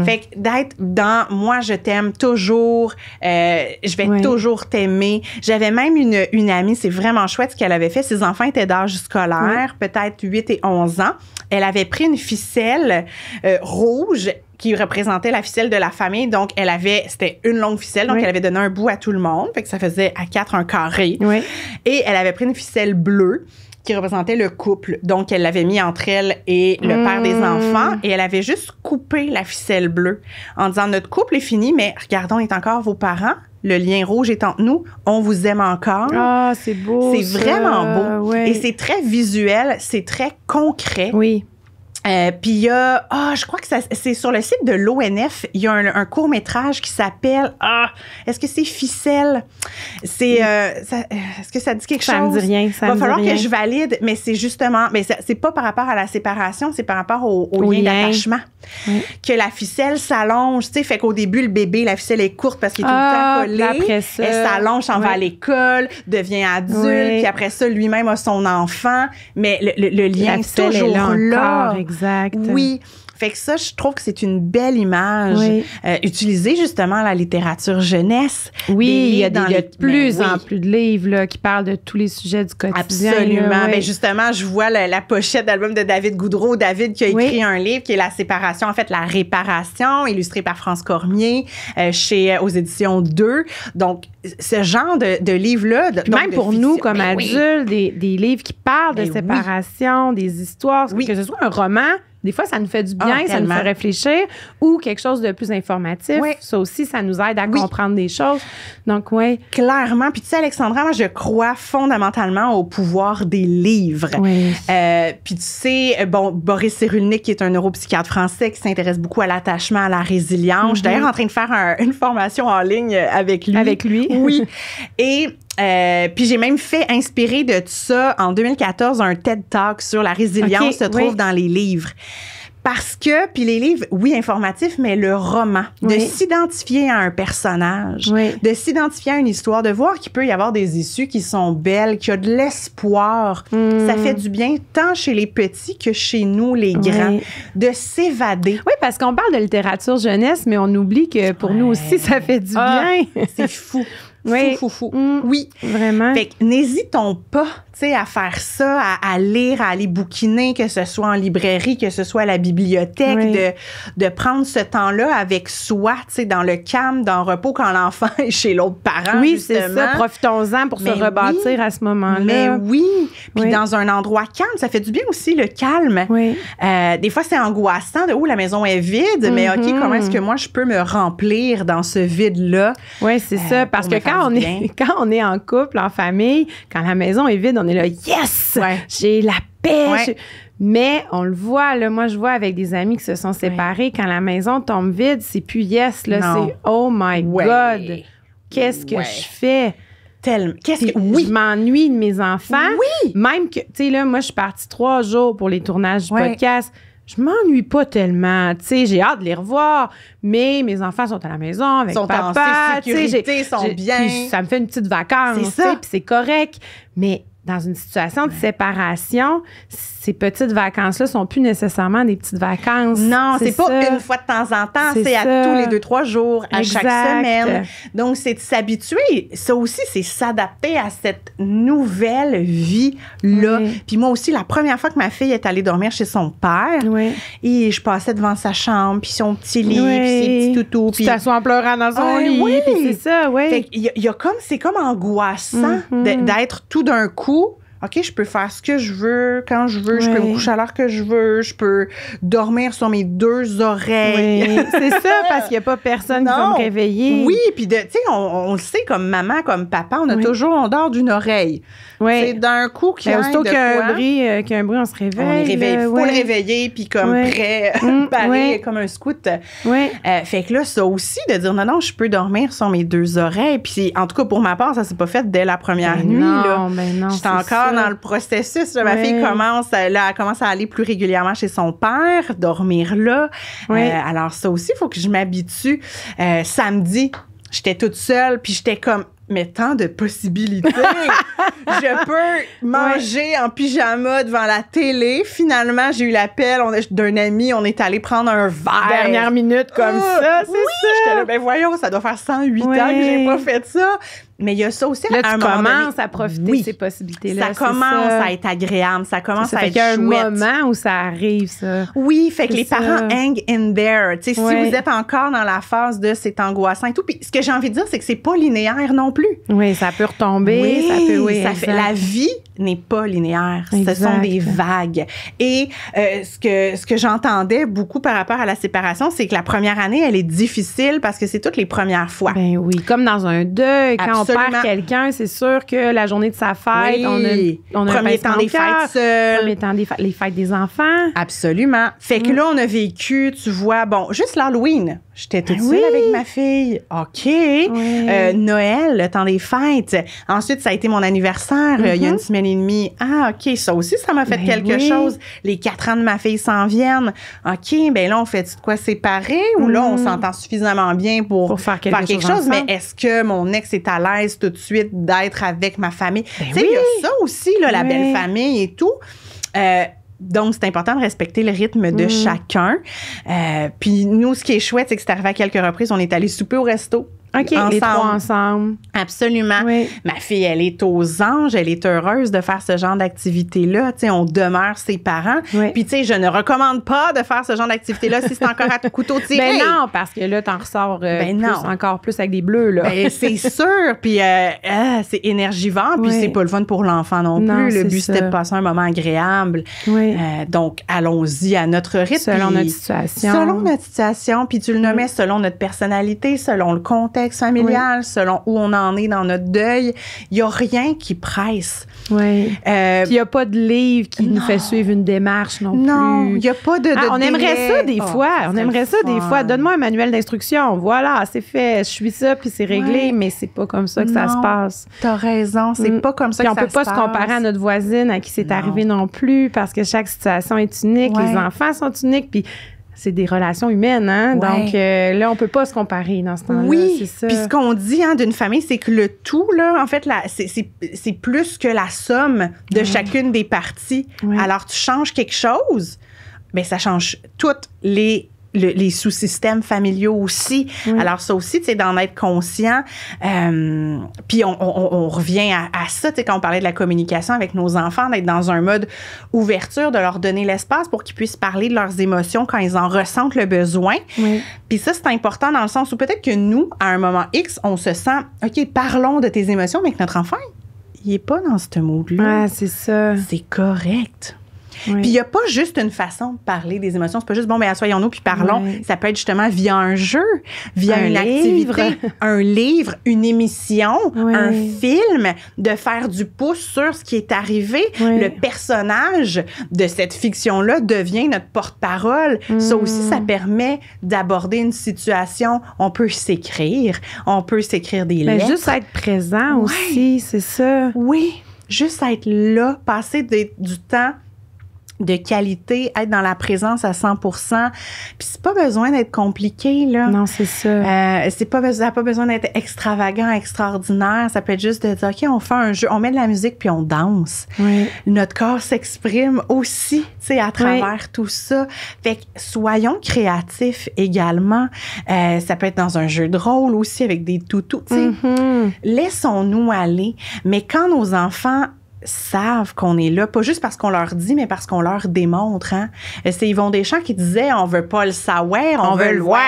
Fait que d'être dans « moi, je t'aime toujours, je vais toujours t'aimer ». J'avais même une amie, c'est vraiment chouette ce qu'elle avait fait. Ses enfants étaient d'âge scolaire, peut-être 8 et 11 ans. Elle avait pris une ficelle rouge qui représentait la ficelle de la famille. Donc, c'était une longue ficelle. Donc, elle avait donné un bout à tout le monde. Fait que ça faisait à 4 un carré. Et elle avait pris une ficelle bleue qui représentait le couple. Donc, elle l'avait mis entre elle et le père des enfants. Et elle avait juste coupé la ficelle bleue en disant, notre couple est fini, mais regardons, on est encore vos parents. Le lien rouge est entre nous. On vous aime encore. Ah, c'est beau. C'est vraiment beau. Et c'est très visuel. C'est très concret. Oui. Puis il y a, je crois que c'est sur le site de l'ONF, il y a un court-métrage qui s'appelle, est-ce que c'est Ficelle? Est-ce que ça dit quelque chose? Ça me dit rien. Il va falloir que je valide, mais c'est justement, mais c'est pas par rapport à la séparation, c'est par rapport au lien d'attachement. Que la ficelle s'allonge, tu sais, fait qu'au début, le bébé, la ficelle est courte parce qu'il est tout le temps collé. Après ça, elle s'allonge, s'en va à l'école, devient adulte, puis après ça, lui-même a son enfant, mais le lien est toujours là. Exact. Oui. Fait que ça, je trouve que c'est une belle image utilisée justement à la littérature jeunesse. Oui, il y a de plus en plus de livres là, qui parlent de tous les sujets du quotidien. Absolument. Là, ben justement, je vois la pochette d'album de David Goudreau. David qui a écrit un livre qui est La séparation, en fait, la réparation, illustré par France Cormier aux éditions 2. Donc, ce genre de livre-là. Même pour nous, comme adultes, des livres qui parlent de séparation, des histoires, que ce soit un roman. Des fois, ça nous fait du bien, ça nous fait réfléchir, ou quelque chose de plus informatif. Ça aussi, ça nous aide à comprendre des choses. Donc, clairement. Puis tu sais, Alexandra, moi, je crois fondamentalement au pouvoir des livres. Puis tu sais, Boris Cyrulnik, qui est un neuropsychiatre français qui s'intéresse beaucoup à l'attachement, à la résilience. Je suis d'ailleurs en train de faire une formation en ligne avec lui. Avec lui? Oui. Et... puis j'ai même fait inspirer de tout ça en 2014 un TED Talk sur la résilience se trouve dans les livres. Parce que, puis les livres, oui, informatifs, mais le roman, de s'identifier à un personnage, de s'identifier à une histoire, de voir qu'il peut y avoir des issues qui sont belles, qu'il y a de l'espoir, ça fait du bien tant chez les petits que chez nous, les grands, de s'évader. Oui, parce qu'on parle de littérature jeunesse, mais on oublie que pour nous aussi, ça fait du bien. C'est fou. Fou. Oui. Vraiment. Fait que n'hésitons pas, tu sais, à faire ça, à lire, à aller bouquiner, que ce soit en librairie, que ce soit à la bibliothèque, de prendre ce temps-là avec soi, tu sais, dans le calme, dans le repos, quand l'enfant est chez l'autre parent, oui, c'est ça. Profitons-en pour se rebâtir à ce moment-là. Mais oui. Puis dans un endroit calme, ça fait du bien aussi, le calme. Oui. Des fois, c'est angoissant de « Oh, la maison est vide », mais OK, comment est-ce que moi, je peux me remplir dans ce vide-là? Oui, c'est ça. Parce que quand on est en couple, en famille, quand la maison est vide, on est là, yes! J'ai la paix! Mais on le voit, là, moi, je vois avec des amis qui se sont séparés, quand la maison tombe vide, c'est plus yes, là, c'est oh my God! Qu'est-ce que je fais? Je m'ennuie de mes enfants. Oui! Même que, tu sais, là, moi, je suis partie 3 jours pour les tournages du podcast. Je m'ennuie pas tellement, tu sais, j'ai hâte de les revoir, mais mes enfants sont à la maison avec papa, tu sais, ils sont bien. Ça me fait une petite vacance, tu sais, puis c'est correct, mais dans une situation de séparation, ces petites vacances-là sont plus nécessairement des petites vacances. Non, c'est pas une fois de temps en temps, c'est à tous les 2-3 jours, à chaque semaine. Donc, c'est de s'habituer. Ça aussi, c'est s'adapter à cette nouvelle vie-là. Puis moi aussi, la première fois que ma fille est allée dormir chez son père, et je passais devant sa chambre, puis son petit lit, puis ses petits toutous. Puis tu t'assois en pleurant dans son lit, puis c'est ça, c'est comme angoissant d'être tout d'un coup, OK, je peux faire ce que je veux, quand je veux, je peux me coucher à l'heure que je veux, je peux dormir sur mes 2 oreilles. Oui, c'est ça, parce qu'il n'y a pas personne qui va me réveiller. Oui, puis tu sais, on le sait comme maman, comme papa, on dort d'une oreille. C'est d'un coup qu'il y a aussitôt qu'il y a un bruit, on se réveille. Il faut le réveiller, puis comme prêt, pareil, comme un scout. Fait que là, ça aussi, de dire non, je peux dormir sur mes 2 oreilles. Puis en tout cas, pour ma part, ça s'est pas fait dès la première nuit. Non, j'étais encore dans le processus. Là, ma fille commence à aller plus régulièrement chez son père, dormir là. Alors ça aussi, il faut que je m'habitue. Samedi, j'étais toute seule, puis j'étais comme... Mais tant de possibilités. Je peux manger en pyjama devant la télé. Finalement, j'ai eu l'appel d'un ami. On est allé prendre un verre. Dernière minute comme ça, c'est ça. J'étais là, ben voyons, ça doit faire 108 ans que j'ai pas fait ça. Mais il y a ça aussi. Là, tu commences à profiter de ces possibilités-là. Ça commence à être agréable. Ça commence à être chouette. Il y a un moment où ça arrive, ça. Oui, fait que les parents hang in there. Tu sais, si vous êtes encore dans la phase de c'est angoissant et tout. Puis ce que j'ai envie de dire, c'est que c'est pas linéaire non plus. Oui, ça peut retomber. La vie n'est pas linéaire. Exact. Ce sont des vagues. Et ce que j'entendais beaucoup par rapport à la séparation, c'est que la première année, elle est difficile parce que c'est toutes les premières fois. Ben oui, comme dans un deuil. Quand on perd quelqu'un, c'est sûr que la journée de sa fête, on a premier temps des fêtes seul. Premier temps les fêtes des enfants. Absolument. Fait que là, on a vécu, tu vois, juste l'Halloween. J'étais toute seule avec ma fille. OK. Noël, le temps des fêtes. Ensuite, ça a été mon anniversaire il y a une semaine et demie. Ah, OK. Ça aussi, ça m'a fait quelque chose. Les 4 ans de ma fille s'en viennent. OK. Ben là, on fait de quoi séparer ou là, on s'entend suffisamment bien pour faire quelque chose. Mais est-ce que mon ex est à l'aise tout de suite d'être avec ma famille? Tu sais, il y a ça aussi, là, la belle famille et tout. Donc, c'est important de respecter le rythme de chacun. Puis nous, ce qui est chouette, c'est que c'est arrivé à quelques reprises. On est allé souper au resto. OK, ensemble. Les 3 ensemble. Absolument. Oui. Ma fille, elle est aux anges. Elle est heureuse de faire ce genre d'activité-là. Tu sais, on demeure ses parents. Oui. Puis, tu sais, je ne recommande pas de faire ce genre d'activité-là si c'est encore à couteau tiré. Ben non, parce que là, t'en ressors encore plus avec des bleus, là. Ben, c'est sûr. Puis, c'est énergivore. Puis, c'est pas le fun pour l'enfant non plus. Le but, c'était de passer un moment agréable. Oui. Donc, allons-y à notre rythme. Selon notre situation. Selon notre situation. Puis, tu le nommais selon notre personnalité, selon le contexte. contexte familial, selon où on en est dans notre deuil. Il n'y a rien qui presse. Oui. Puis il n'y a pas de livre qui nous fait suivre une démarche non plus. Non, il n'y a pas de on aimerait ça des fois. On aimerait ça des fois. Donne-moi un manuel d'instruction. Voilà, c'est fait. Je suis ça, puis c'est réglé, mais c'est pas comme ça que ça se passe. T'as raison, c'est pas comme ça que ça se passe. Puis on peut pas se comparer à notre voisine à qui c'est arrivé non plus, parce que chaque situation est unique. Les enfants sont uniques, puis c'est des relations humaines, hein? Ouais. Donc là, on peut pas se comparer dans ce temps-là. Oui, c'est ça. Puis ce qu'on dit d'une famille, c'est que le tout, là, en fait, c'est plus que la somme de chacune des parties. Ouais. Alors, tu changes quelque chose, bien, ça change toutes les sous-systèmes familiaux aussi. Oui. Alors, ça aussi, tu sais, d'en être conscient. Puis, on revient à ça, tu sais, quand on parlait de la communication avec nos enfants, d'être dans un mode ouverture, de leur donner l'espace pour qu'ils puissent parler de leurs émotions quand ils en ressentent le besoin. Oui. Puis ça, c'est important dans le sens où peut-être que nous, à un moment X, on se sent, OK, parlons de tes émotions, mais que notre enfant, il n'est pas dans ce mood-là. Ah, c'est ça. C'est correct. Oui. Puis il n'y a pas juste une façon de parler des émotions. C'est pas juste, bon, ben assoyons-nous puis parlons. Oui. Ça peut être justement via un jeu, via une activité, un livre, une émission, un film, de faire du pouce sur ce qui est arrivé. Le personnage de cette fiction-là devient notre porte-parole. Ça aussi, ça permet d'aborder une situation. On peut s'écrire des lettres. Juste être présent aussi, c'est ça. Oui, juste être là, passer du temps de qualité, être dans la présence à 100%. Puis c'est pas besoin d'être compliqué, là. Non, c'est ça. Ça n'a pas besoin d'être extravagant, extraordinaire. Ça peut être juste de dire, OK, on fait un jeu, on met de la musique puis on danse. Oui. Notre corps s'exprime aussi, tu sais, à travers tout ça. Fait que soyons créatifs également. Ça peut être dans un jeu de rôle aussi avec des toutous, tu sais. Mm-hmm. Laissons-nous aller. Mais quand nos enfants savent qu'on est là, pas juste parce qu'on leur dit, mais parce qu'on leur démontre. Hein? C'est Yvon Deschamps qui disait, on veut pas le savoir, on veut le voir.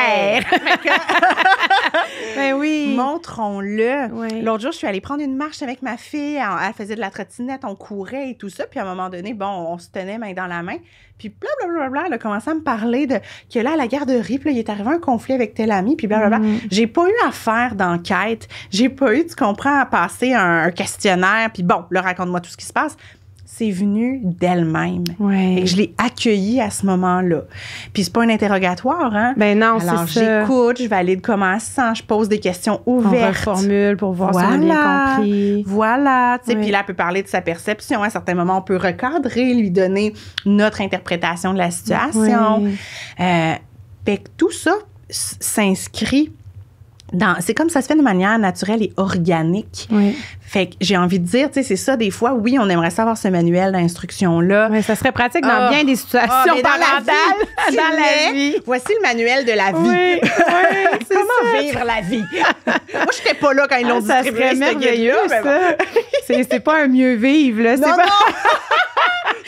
Ben oui. Montrons-le. Oui. L'autre jour, je suis allée prendre une marche avec ma fille. Elle faisait de la trottinette, on courait et tout ça. Puis à un moment donné, bon, on se tenait main dans la main. Puis blablabla, elle a commencé à me parler de que là, à la garderie, puis là, il est arrivé un conflit avec tel ami, puis blablabla. J'ai pas eu à faire d'enquête. J'ai pas eu, tu comprends, à passer un questionnaire. Puis bon, là, raconte-moi tout ce qui se passe. C'est venu d'elle-même. Et je l'ai accueillie à ce moment-là. Puis c'est pas un interrogatoire, hein? Ben non, alors, c'est ça. J'écoute, je valide comment elle se sent, je pose des questions ouvertes. On reformule pour voir si on a bien compris. Voilà, tu sais, puis là, elle peut parler de sa perception. À certains moments, on peut recadrer, lui donner notre interprétation de la situation. Fait que tout ça s'inscrit c'est comme ça se fait de manière naturelle et organique. Fait que j'ai envie de dire, tu sais, c'est ça, des fois, oui, on aimerait savoir ce manuel d'instruction-là. Oui, ça serait pratique dans bien des situations parentales dans la vie. Voici le manuel de la vie. Oui, c'est comment vivre la vie. Moi, je n'étais pas là quand ils l'ont distribué. Ça serait merveilleux, ça. C'est pas un mieux vivre, là. Non.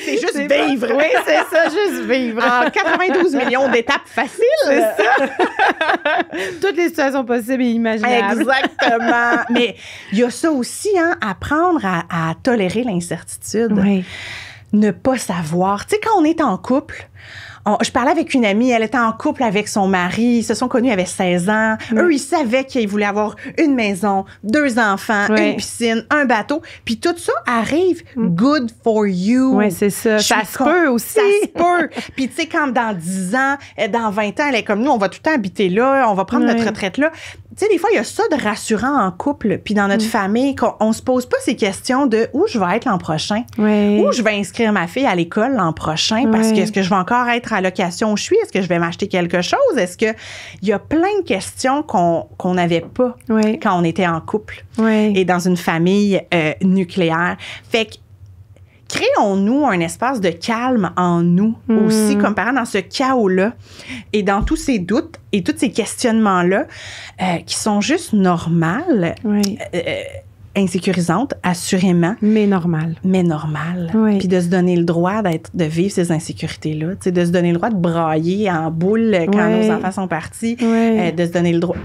C'est juste vivre. Oui, c'est ça, juste vivre. En 92 millions d'étapes faciles. C'est ça. Toutes les situations possibles et imaginables. Exactement. Mais il y a ça aussi, hein, apprendre à tolérer l'incertitude. Oui. Ne pas savoir. Tu sais, quand on est en couple, je parlais avec une amie, elle était en couple avec son mari, ils se sont connus, ils avaient 16 ans. Eux, ils savaient qu'ils voulaient avoir une maison, 2 enfants, une piscine, un bateau. Puis tout ça arrive good for you. Oui, c'est ça. Ça se peut aussi. Ça se peut. Puis tu sais, quand dans 10 ans, dans 20 ans, elle est comme nous, on va tout le temps habiter là, on va prendre notre retraite là. Tu sais, des fois, il y a ça de rassurant en couple, puis dans notre famille, qu'on se pose pas ces questions de où je vais être l'an prochain, où je vais inscrire ma fille à l'école l'an prochain, parce que est-ce que je vais encore être à location où je suis, est-ce que je vais m'acheter quelque chose, est-ce que il y a plein de questions qu'on n'avait pas quand on était en couple et dans une famille nucléaire. Fait que créons-nous un espace de calme en nous aussi, comme parents, dans ce chaos-là et dans tous ces doutes et tous ces questionnements-là qui sont juste normales, insécurisantes, assurément. Mais normales. Puis de se donner le droit de vivre ces insécurités-là, de se donner le droit de brailler en boule quand nos enfants sont partis, de se donner le droit...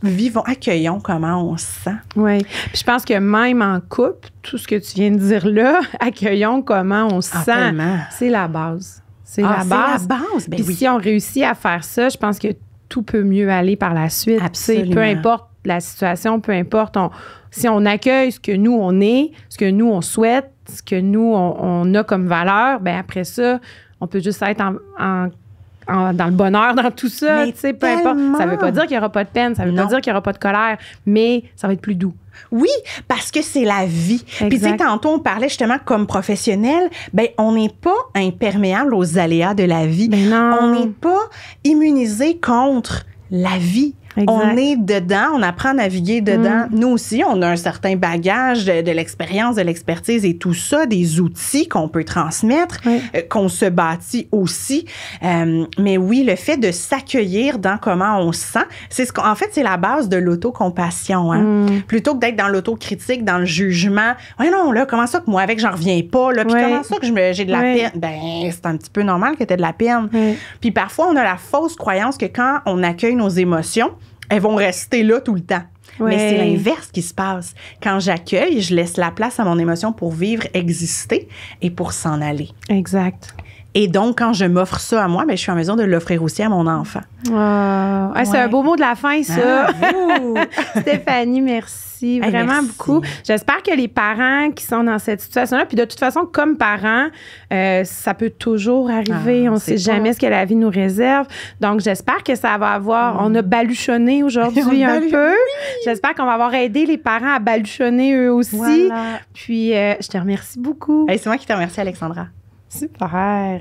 Vivons, accueillons comment on se sent. Oui. Puis je pense que même en couple, tout ce que tu viens de dire là, accueillons comment on se sent. Tellement. C'est la base. C'est la base. Ben puis si on réussit à faire ça, je pense que tout peut mieux aller par la suite. Absolument. Peu importe la situation, peu importe, si on accueille ce que nous, on est, ce que nous, on souhaite, ce que nous, on a comme valeur, bien après ça, on peut juste être dans le bonheur, dans tout ça, tu sais, peu importe. Ça veut pas dire qu'il y aura pas de peine, ça veut pas dire qu'il y aura pas de colère, mais ça va être plus doux. Oui, parce que c'est la vie. Exact. Puis tu sais, tantôt, on parlait justement comme professionnel, ben on n'est pas imperméable aux aléas de la vie. Ben non. On n'est pas immunisé contre la vie. Exact. On est dedans, on apprend à naviguer dedans. Nous aussi, on a un certain bagage de l'expérience, de l'expertise et tout ça, des outils qu'on peut transmettre, qu'on se bâtit aussi. Mais oui, le fait de s'accueillir dans comment on se sent, en fait, c'est la base de l'autocompassion. Hein? Plutôt que d'être dans l'autocritique, dans le jugement. Ouais, non, là, comment ça que moi, avec, j'en reviens pas, là. Puis comment ça que j'ai de la peine? Ben, c'est un petit peu normal que tu aies de la peine. Puis parfois, on a la fausse croyance que quand on accueille nos émotions, elles vont rester là tout le temps. Mais c'est l'inverse qui se passe. Quand j'accueille, je laisse la place à mon émotion pour vivre, exister et pour s'en aller. Exact. Et donc, quand je m'offre ça à moi, bien, je suis en mesure de l'offrir aussi à mon enfant. C'est un beau mot de la fin, ça. Stéphanie, merci vraiment beaucoup. J'espère que les parents qui sont dans cette situation-là, puis de toute façon, comme parents, ça peut toujours arriver. On ne sait jamais ce que la vie nous réserve. Donc, j'espère que ça va avoir... On a baluchonné aujourd'hui un peu. Oui. J'espère qu'on va avoir aidé les parents à baluchonner eux aussi. Voilà. Puis, je te remercie beaucoup. C'est moi qui te remercie, Alexandra. Super.